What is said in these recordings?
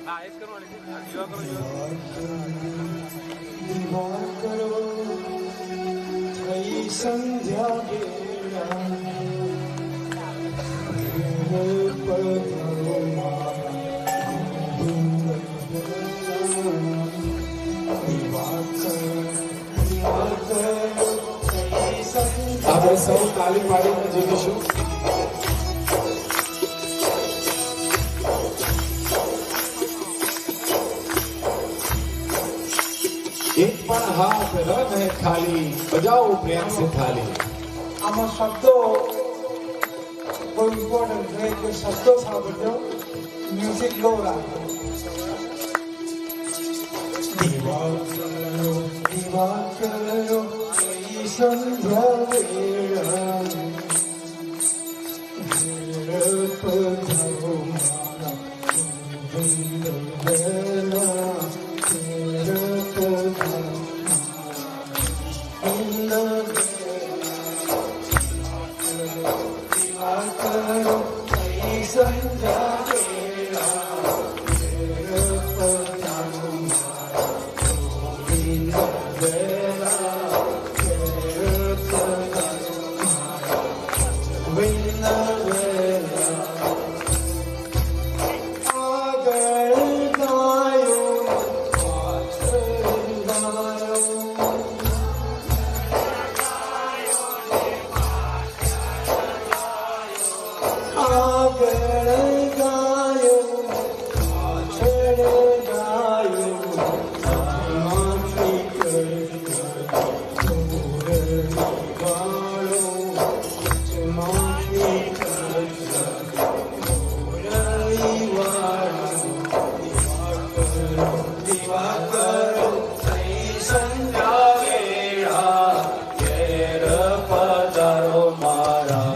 હા એક કરવાની જીવા કરો દીવા કરો થઈ સંધ્યા વેળા આપણે સૌ તાલી પાડીને જીવીશું. एक पण हाथ रन है खाली बजाओ प्रेम से थाली. આમાં શબ્દો બહુ ઇમ્પોર્ટન્ટ છે કે શબ્દો સાંભળજો, મ્યુઝિક લો રાખો. દીવા કરો સંધ્યા વેળા પધારો મારા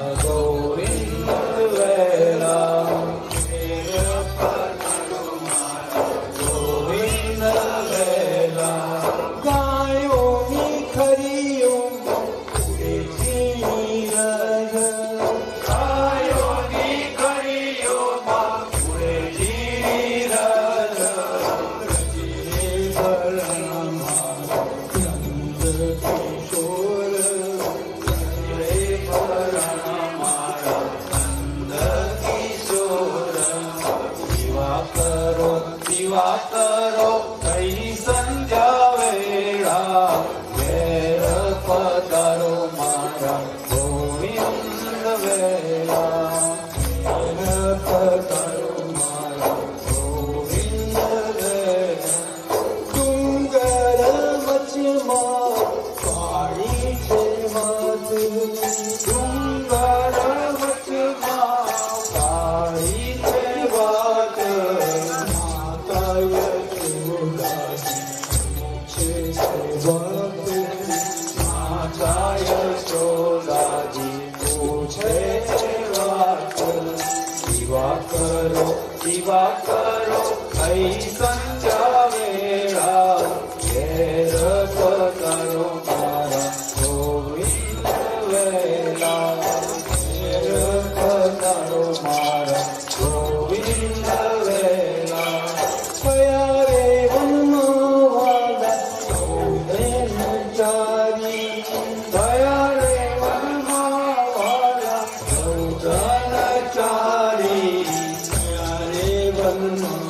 વંદના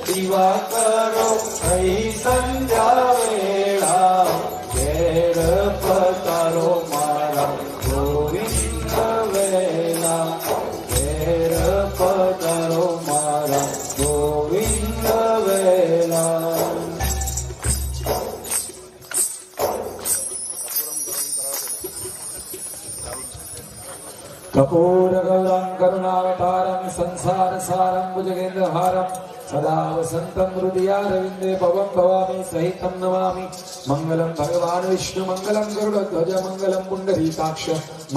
દીવા करो कई संध्या वेळा घेर पतारो मारा गोविंद वेला घेर पतारो मारा गोविंद वेला कपूरगौरं करुणावतारं संसारसारं भुजगेन्द्रहारं सदा वसन्तं हृदयारविन्दे भवं भवामि सहितं नमामि मङ्गलं भगवान् विष्णु मङ्गलं गरुडध्वज मङ्गलं पुण्डरीकाक्ष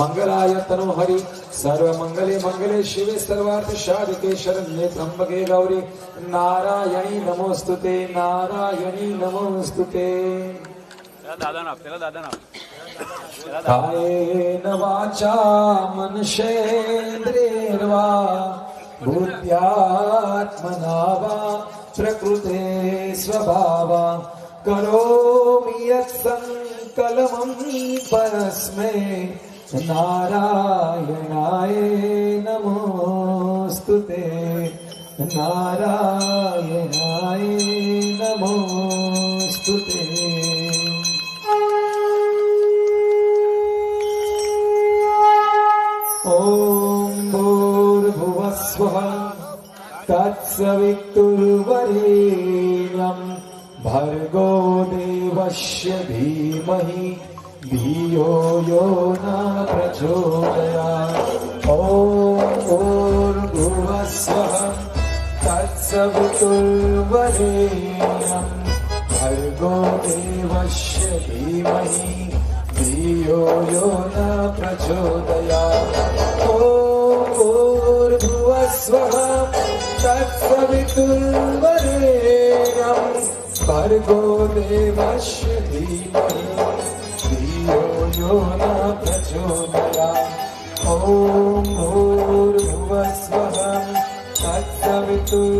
मङ्गलाय तनोहरि सर्वमङ्गले मङ्गले शिवे सर्वार्थसाधिके शरण्ये त्र्यम्बके गौरी नारायणी नमोस्तुते नारायणी नमोस्तुते दादा ना कायेन वाचा मनसेन्द्रियर्वा बुद्ध्यात्मना वा प्रकृते स्वभावा करोमि यत्सङ्कल्पं परस्मै नारायणाय नमोस्तुते नारायणाय नमोस्तुते ॐ भूर्भुवस्वः तत्सवितुर्वरेण्यं भर्गो देवस्य धीमहि धियो यो न प्रचोदयात् ॐ भूर्भुवस्वः तत्सवितुर्वरेण्यं भर्गो देवस्य धीमहि धियो यो न प्रचोदयात् ॐ भूर्भुवस्वः तत्सवितुर्वरेण्यं भर्गो देवस्य धीमहि धियो यो न प्रचोदयात् ॐ भूर्भुवस्वः तत्सवितुर्वरेण्यं